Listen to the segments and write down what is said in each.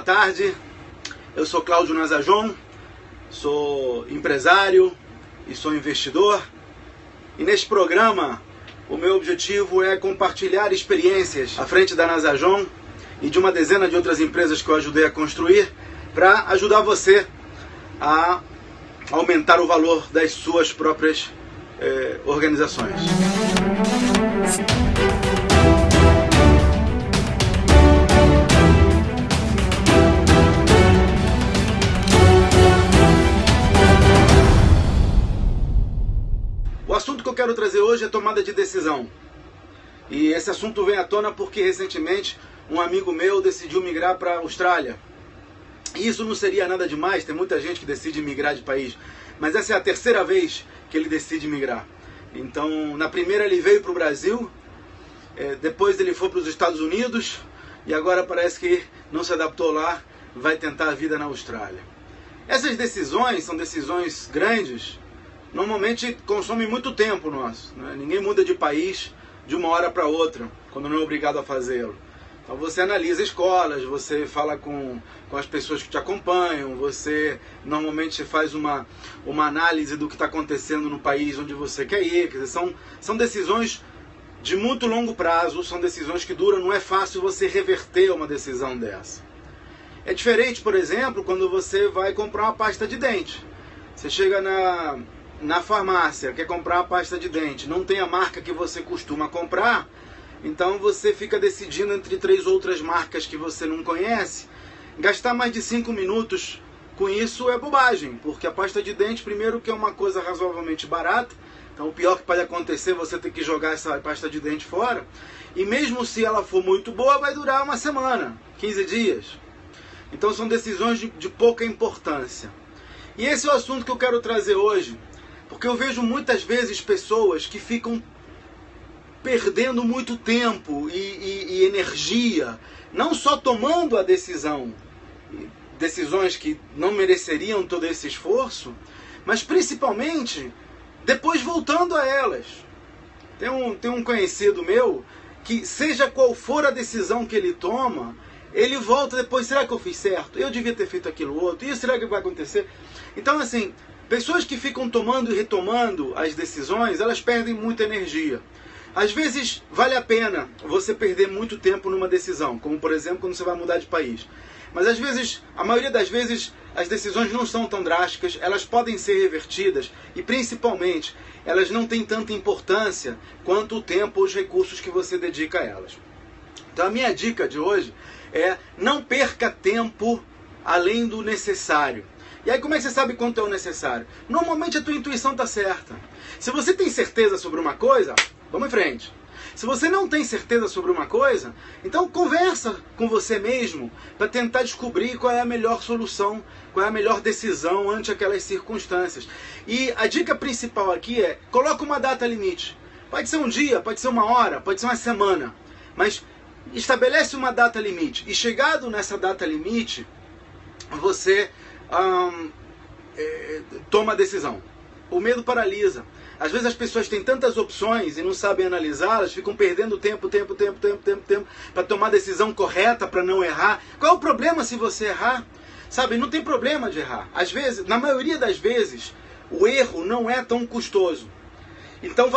tarde, eu sou Cláudio Nazajon, sou empresário e sou investidor. E neste programa, o meu objetivo é compartilhar experiências à frente da Nazajon e de uma dezena de outras empresas que eu ajudei a construir para ajudar você a aumentar o valor das suas próprias organizações. O assunto que eu quero trazer hoje é tomada de decisão. E esse assunto vem à tona porque recentemente um amigo meu decidiu migrar para a Austrália. E isso não seria nada demais, tem muita gente que decide migrar de país. Mas essa é a terceira vez que ele decide migrar. Então, na primeira ele veio para o Brasil, depois ele foi para os Estados Unidos e agora parece que não se adaptou lá, vai tentar a vida na Austrália. Essas decisões são decisões grandes, normalmente consomem muito tempo nosso, né? Ninguém muda de país de uma hora para outra, quando não é obrigado a fazê-lo. Então você analisa escolas, você fala com as pessoas que te acompanham, você normalmente faz uma análise do que está acontecendo no país onde você quer ir. Quer dizer, são decisões de muito longo prazo, são decisões que duram, não é fácil você reverter uma decisão dessa. É diferente, por exemplo, quando você vai comprar uma pasta de dente. Você chega na farmácia, quer comprar uma pasta de dente, não tem a marca que você costuma comprar, então você fica decidindo entre 3 outras marcas que você não conhece. Gastar mais de 5 minutos com isso é bobagem, porque a pasta de dente, primeiro, que é uma coisa razoavelmente barata, então o pior que pode acontecer é você ter que jogar essa pasta de dente fora, e mesmo se ela for muito boa, vai durar uma semana, 15 dias. Então são decisões de pouca importância. E esse é o assunto que eu quero trazer hoje, porque eu vejo muitas vezes pessoas que ficam perdendo muito tempo e energia, não só tomando a decisão, decisões que não mereceriam todo esse esforço, mas principalmente depois voltando a elas. Tem um conhecido meu que, seja qual for a decisão que ele toma, ele volta depois: será que eu fiz certo? Eu devia ter feito aquilo outro, isso será que vai acontecer? Então, assim, pessoas que ficam tomando e retomando as decisões, elas perdem muita energia. Às vezes vale a pena você perder muito tempo numa decisão, como por exemplo quando você vai mudar de país. Mas às vezes, a maioria das vezes, as decisões não são tão drásticas, elas podem ser revertidas e principalmente elas não têm tanta importância quanto o tempo ou os recursos que você dedica a elas. Então a minha dica de hoje é: não perca tempo além do necessário. E aí, como é que você sabe quanto é o necessário? Normalmente a tua intuição está certa. Se você tem certeza sobre uma coisa, vamos em frente. Se você não tem certeza sobre uma coisa, então conversa com você mesmo para tentar descobrir qual é a melhor solução, qual é a melhor decisão ante aquelas circunstâncias. E a dica principal aqui é: coloca uma data limite. Pode ser um dia, pode ser uma hora, pode ser uma semana, mas estabelece uma data limite. E chegado nessa data limite, você toma a decisão. O medo paralisa. Às vezes as pessoas têm tantas opções e não sabem analisá-las, ficam perdendo tempo para tomar a decisão correta, para não errar. Qual é o problema se você errar? Sabe, não tem problema de errar. Às vezes, na maioria das vezes, o erro não é tão custoso. Então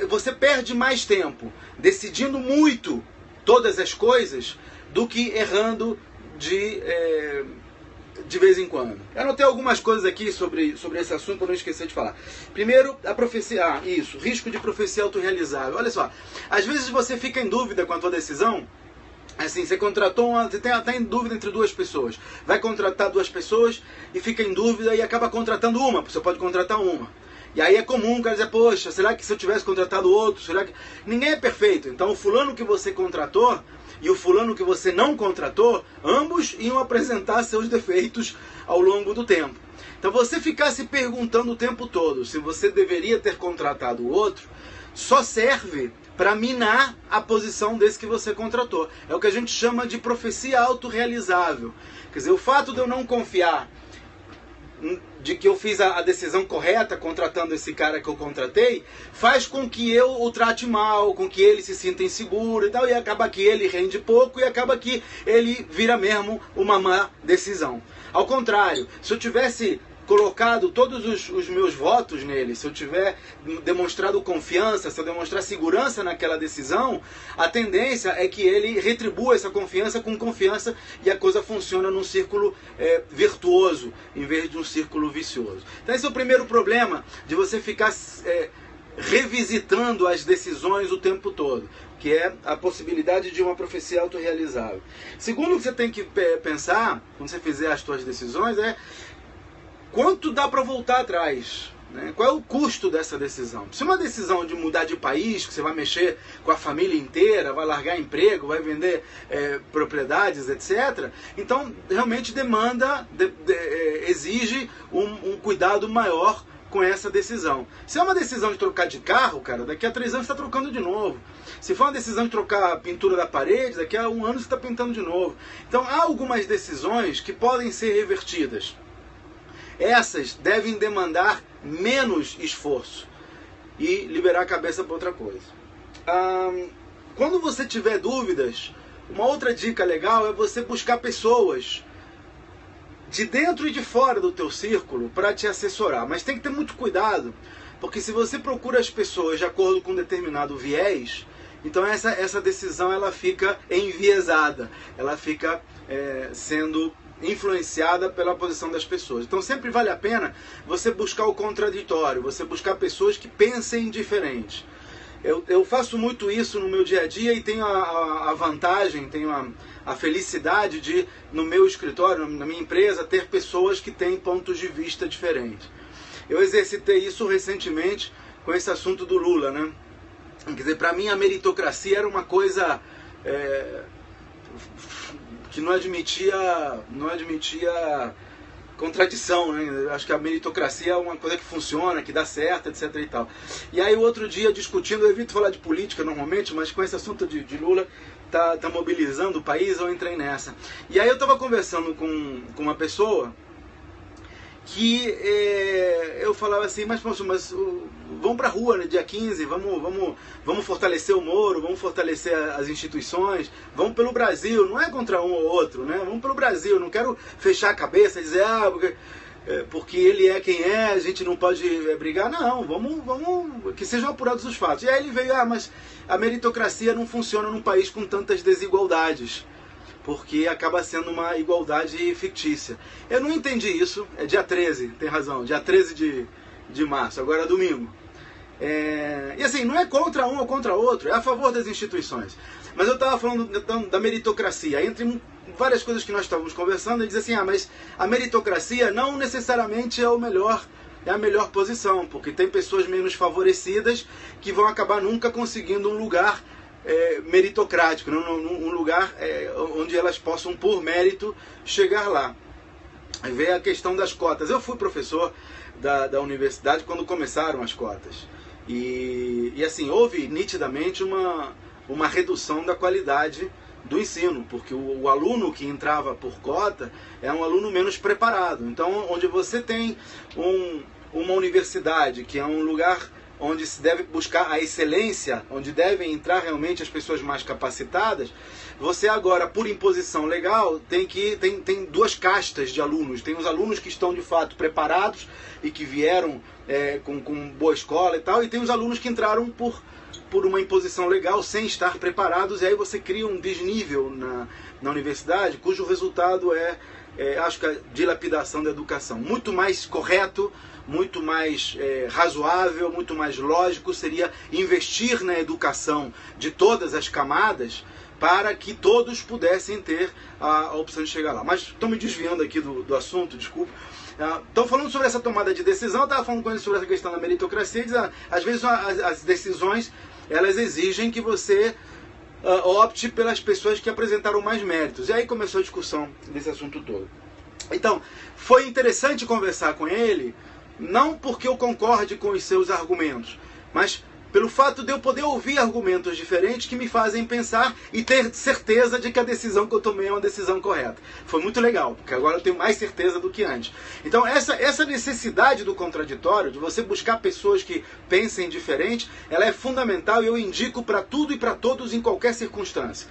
você perde mais tempo decidindo muito todas as coisas do que errando de vez em quando. Eu anotei algumas coisas aqui sobre esse assunto para não esquecer de falar. Primeiro, a profecia. Risco de profecia autorrealizável. Olha só, às vezes você fica em dúvida com a tua decisão. Assim, você contratou você está em dúvida entre 2 pessoas. Vai contratar 2 pessoas e fica em dúvida e acaba contratando uma. Você pode contratar uma. E aí é comum o cara dizer: poxa, será que se eu tivesse contratado outro? Será que... Ninguém é perfeito. Então o fulano que você contratou e o fulano que você não contratou, ambos iam apresentar seus defeitos ao longo do tempo. Então você ficar se perguntando o tempo todo se você deveria ter contratado o outro, só serve para minar a posição desse que você contratou. É o que a gente chama de profecia autorrealizável. Quer dizer, o fato de eu não confiar de que eu fiz a decisão correta contratando esse cara que eu contratei, faz com que eu o trate mal, com que ele se sinta inseguro e tal, e acaba que ele rende pouco e acaba que ele vira mesmo uma má decisão. Ao contrário, se eu tivesse colocado todos os meus votos nele, se eu tiver demonstrado confiança, se eu demonstrar segurança naquela decisão, a tendência é que ele retribua essa confiança com confiança e a coisa funciona num círculo virtuoso, em vez de um círculo vicioso. Então esse é o primeiro problema de você ficar revisitando as decisões o tempo todo, que é a possibilidade de uma profecia autorrealizável. Segundo, o que você tem que pensar, quando você fizer as suas decisões, é quanto dá para voltar atrás, né? Qual é o custo dessa decisão? Se é uma decisão de mudar de país, que você vai mexer com a família inteira, vai largar emprego, vai vender propriedades, etc., então realmente exige um cuidado maior com essa decisão. Se é uma decisão de trocar de carro, cara, daqui a 3 anos você está trocando de novo. Se for uma decisão de trocar a pintura da parede, daqui a 1 ano você está pintando de novo. Então há algumas decisões que podem ser revertidas. Essas devem demandar menos esforço e liberar a cabeça para outra coisa. Quando você tiver dúvidas, uma outra dica legal é você buscar pessoas de dentro e de fora do teu círculo para te assessorar. Mas tem que ter muito cuidado, porque se você procura as pessoas de acordo com um determinado viés, então essa decisão ela fica enviesada, ela fica sendo influenciada pela posição das pessoas. Então sempre vale a pena você buscar o contraditório, você buscar pessoas que pensem diferente. Eu faço muito isso no meu dia a dia e tenho a vantagem, tenho a felicidade de, no meu escritório, na minha empresa, ter pessoas que têm pontos de vista diferentes. Eu exercitei isso recentemente com esse assunto do Lula, né? Quer dizer, para mim a meritocracia era uma coisa que não admitia contradição, né? Acho que a meritocracia é uma coisa que funciona, que dá certo, etc. e tal. E aí o outro dia, discutindo, eu evito falar de política normalmente, mas com esse assunto de Lula, tá mobilizando o país, eu entrei nessa. E aí eu estava conversando com uma pessoa que eu falava assim, mas vamos para a rua, né, dia 15, vamos fortalecer o Moro, vamos fortalecer as instituições, vamos pelo Brasil, não é contra um ou outro, né? Vamos pelo Brasil, não quero fechar a cabeça e dizer, porque ele é quem é, a gente não pode brigar, não, vamos que sejam apurados os fatos. E aí ele veio, mas a meritocracia não funciona num país com tantas desigualdades, porque acaba sendo uma igualdade fictícia. Eu não entendi isso, é dia 13, tem razão, dia 13 de março, agora é domingo. E assim, não é contra um ou contra outro, é a favor das instituições. Mas eu estava falando da meritocracia, entre várias coisas que nós estávamos conversando, ele diz assim, mas a meritocracia não necessariamente é a melhor posição, porque tem pessoas menos favorecidas que vão acabar nunca conseguindo um lugar meritocrático, um lugar onde elas possam, por mérito, chegar lá. Aí vem a questão das cotas. Eu fui professor da universidade quando começaram as cotas. E assim, houve nitidamente uma redução da qualidade do ensino, porque o aluno que entrava por cota é um aluno menos preparado. Então, onde você tem uma universidade, que é um lugar onde se deve buscar a excelência, onde devem entrar realmente as pessoas mais capacitadas, você agora, por imposição legal, tem 2 castas de alunos. Tem os alunos que estão de fato preparados e que vieram com boa escola e tal, e tem os alunos que entraram por uma imposição legal sem estar preparados, e aí você cria um desnível na universidade, cujo resultado acho que a dilapidação da educação. Muito mais correto, muito mais razoável, muito mais lógico seria investir na educação de todas as camadas para que todos pudessem ter a opção de chegar lá. Mas estou me desviando aqui do assunto, desculpa. Estou falando sobre essa tomada de decisão, estava falando com ele sobre essa questão da meritocracia, às vezes as decisões elas exigem que você opte pelas pessoas que apresentaram mais méritos. E aí começou a discussão desse assunto todo. Então, foi interessante conversar com ele, não porque eu concorde com os seus argumentos, mas pelo fato de eu poder ouvir argumentos diferentes que me fazem pensar e ter certeza de que a decisão que eu tomei é uma decisão correta. Foi muito legal, porque agora eu tenho mais certeza do que antes. Então essa necessidade do contraditório, de você buscar pessoas que pensem diferente, ela é fundamental e eu indico para tudo e para todos em qualquer circunstância.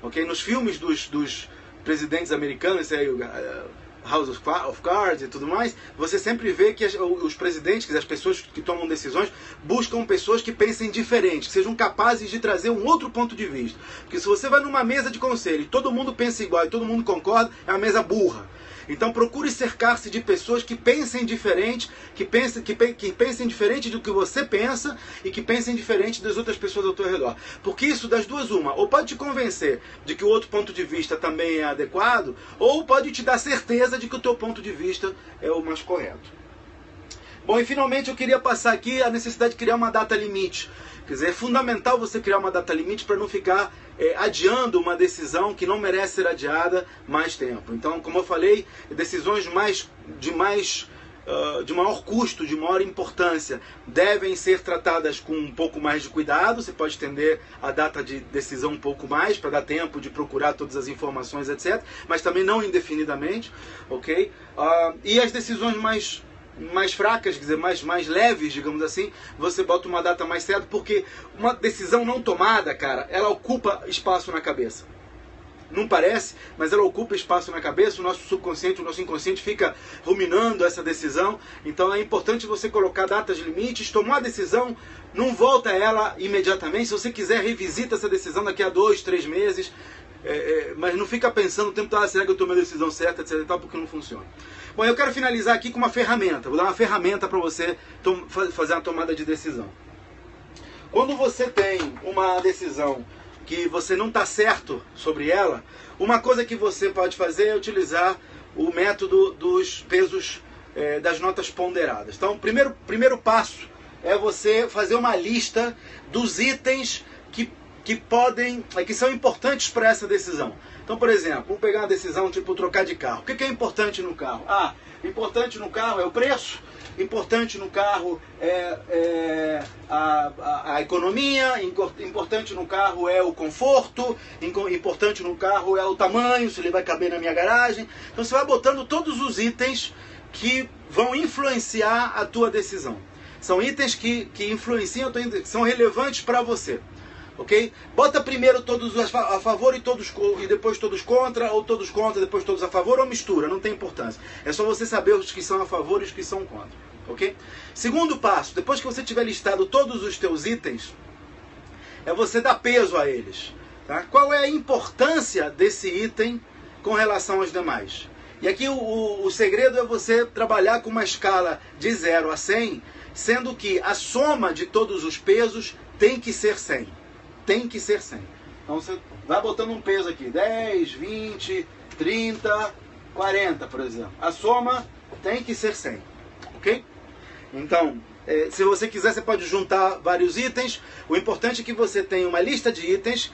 Okay? Nos filmes dos presidentes americanos, House of Cards e tudo mais, você sempre vê que os presidentes, as pessoas que tomam decisões, buscam pessoas que pensem diferente, que sejam capazes de trazer um outro ponto de vista. Porque se você vai numa mesa de conselho e todo mundo pensa igual e todo mundo concorda, é uma mesa burra. Então procure cercar-se de pessoas que pensem diferente, que pensem diferente do que você pensa e que pensem diferente das outras pessoas ao teu redor. Porque isso, das duas, uma, ou pode te convencer de que o outro ponto de vista também é adequado, ou pode te dar certeza de que o teu ponto de vista é o mais correto. Bom, e finalmente eu queria passar aqui a necessidade de criar uma data limite. Quer dizer, é fundamental você criar uma data limite para não ficar adiando uma decisão que não merece ser adiada mais tempo. Então, como eu falei, decisões de maior custo, de maior importância, devem ser tratadas com um pouco mais de cuidado. Você pode estender a data de decisão um pouco mais, para dar tempo de procurar todas as informações, etc. Mas também não indefinidamente, ok? E as decisões mais fracas, quer dizer, mais leves, digamos assim, você bota uma data mais certa, porque uma decisão não tomada, cara, ela ocupa espaço na cabeça. Não parece, mas ela ocupa espaço na cabeça, o nosso subconsciente, o nosso inconsciente fica ruminando essa decisão. Então é importante você colocar datas limites, tomar a decisão, não volta a ela imediatamente. Se você quiser, revisita essa decisão daqui a 2, 3 meses, mas não fica pensando o tempo todo, será que eu tomei a decisão certa, etc, porque não funciona. Bom, eu quero finalizar aqui com uma ferramenta. Vou dar uma ferramenta para você fazer uma tomada de decisão. Quando você tem uma decisão que você não está certo sobre ela, uma coisa que você pode fazer é utilizar o método dos pesos das notas ponderadas. Então, o primeiro passo é você fazer uma lista dos itens que são importantes para essa decisão. Então, por exemplo, vamos pegar uma decisão tipo trocar de carro. O que é importante no carro? Importante no carro é o preço, importante no carro é a economia, importante no carro é o conforto, importante no carro é o tamanho, se ele vai caber na minha garagem. Então você vai botando todos os itens que vão influenciar a tua decisão. São itens que influenciam, que são relevantes para você. Ok? Bota primeiro todos a favor e depois todos contra, ou todos contra, depois todos a favor, ou mistura, não tem importância. É só você saber os que são a favor e os que são contra. Ok? Segundo passo, depois que você tiver listado todos os teus itens, é você dar peso a eles. Tá? Qual é a importância desse item com relação aos demais? E aqui o segredo é você trabalhar com uma escala de 0 a 100, sendo que a soma de todos os pesos tem que ser 100. Tem que ser 100. Então você vai botando um peso aqui, 10, 20, 30, 40, por exemplo. A soma tem que ser 100, ok? Então, se você quiser, você pode juntar vários itens. O importante é que você tenha uma lista de itens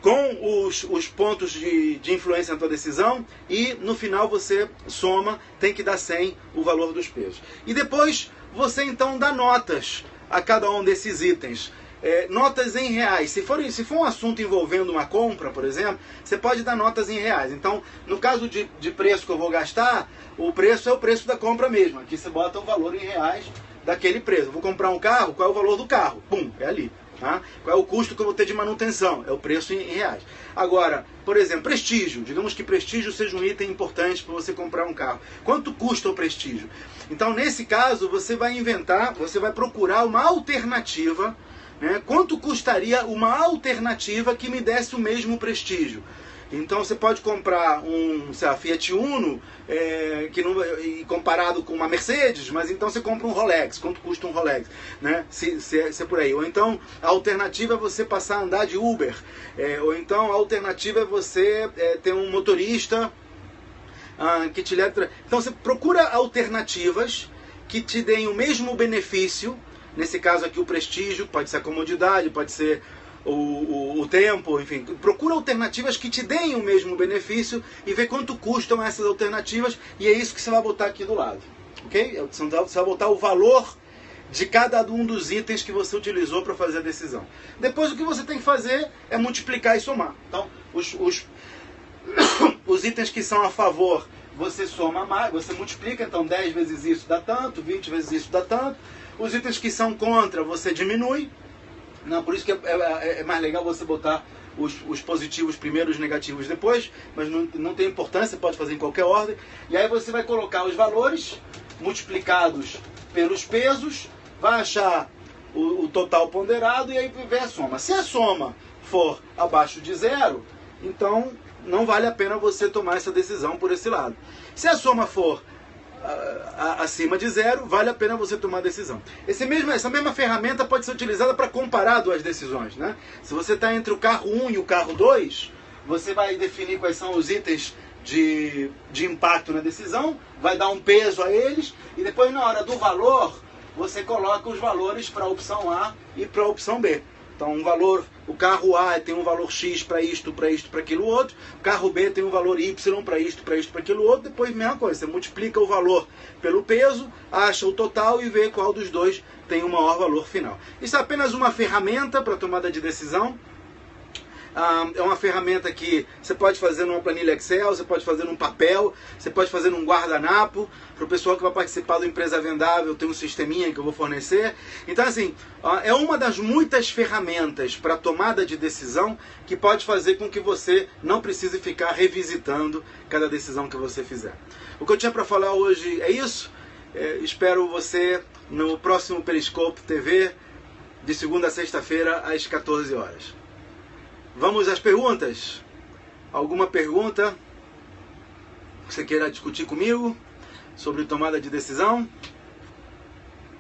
com os pontos de influência na tua decisão e no final você soma, tem que dar 100 o valor dos pesos. E depois você então dá notas a cada um desses itens. Notas em reais. Se for um assunto envolvendo uma compra, por exemplo, você pode dar notas em reais. Então, no caso de preço que eu vou gastar, o preço é o preço da compra mesmo. Aqui você bota o valor em reais daquele preço. Eu vou comprar um carro, qual é o valor do carro? Pum, é ali. Tá? Qual é o custo que eu vou ter de manutenção? É o preço em reais. Agora, por exemplo, prestígio. Digamos que prestígio seja um item importante para você comprar um carro. Quanto custa o prestígio? Então, nesse caso, você vai procurar uma alternativa. Quanto custaria uma alternativa que me desse o mesmo prestígio? Então você pode comprar um Fiat Uno comparado com uma Mercedes, mas então você compra um Rolex. Quanto custa um Rolex? Se é por aí. Ou então a alternativa é você passar a andar de Uber. Ou então a alternativa é você ter um motorista que te leve... Então você procura alternativas que te deem o mesmo benefício. Nesse caso aqui o prestígio, pode ser a comodidade, pode ser o tempo, enfim. Procura alternativas que te deem o mesmo benefício e vê quanto custam essas alternativas e é isso que você vai botar aqui do lado. Ok? Você vai botar o valor de cada um dos itens que você utilizou para fazer a decisão. Depois o que você tem que fazer é multiplicar e somar. Então, os itens que são a favor, você soma mais, você multiplica, então 10 vezes isso dá tanto, 20 vezes isso dá tanto. Os itens que são contra, você diminui. Não, por isso que é mais legal você botar os positivos primeiro, os negativos depois, mas não tem importância, você pode fazer em qualquer ordem. E aí você vai colocar os valores multiplicados pelos pesos, vai achar o total ponderado e aí vem a soma. Se a soma for abaixo de zero, então não vale a pena você tomar essa decisão por esse lado. Se a soma for acima de zero, vale a pena você tomar a decisão. Essa mesma ferramenta pode ser utilizada para comparar duas decisões, né? Se você está entre o carro 1 e o carro 2, você vai definir quais são os itens de impacto na decisão, vai dar um peso a eles, e depois na hora do valor, você coloca os valores para a opção A e para a opção B. Então o carro A tem um valor X para isto, para aquilo outro, o carro B tem um valor Y para isto, para aquilo outro, depois mesma coisa, você multiplica o valor pelo peso, acha o total e vê qual dos dois tem o maior valor final. Isso é apenas uma ferramenta para tomada de decisão. É uma ferramenta que você pode fazer numa planilha Excel, você pode fazer num papel, você pode fazer num guardanapo. Para o pessoal que vai participar do Empresa Vendável, tem um sisteminha que eu vou fornecer. Então, assim, é uma das muitas ferramentas para tomada de decisão que pode fazer com que você não precise ficar revisitando cada decisão que você fizer. O que eu tinha para falar hoje é isso. Espero você no próximo Periscope TV, de segunda a sexta-feira, às 14 horas. Vamos às perguntas? Alguma pergunta que você queira discutir comigo sobre tomada de decisão?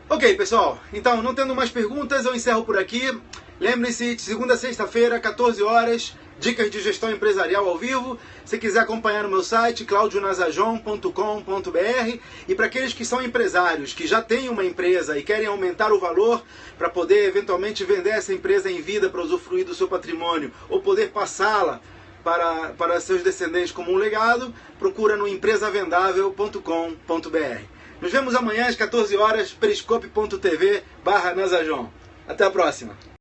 Ok, pessoal. Então, não tendo mais perguntas, eu encerro por aqui. Lembre-se, de segunda a sexta-feira, 14 horas, dicas de gestão empresarial ao vivo. Se quiser acompanhar no meu site, claudionazajon.com.br. E para aqueles que são empresários, que já têm uma empresa e querem aumentar o valor para poder eventualmente vender essa empresa em vida para usufruir do seu patrimônio ou poder passá-la para seus descendentes como um legado, procura no empresavendável.com.br. Nos vemos amanhã às 14 horas, periscope.tv/Nazajon. Até a próxima!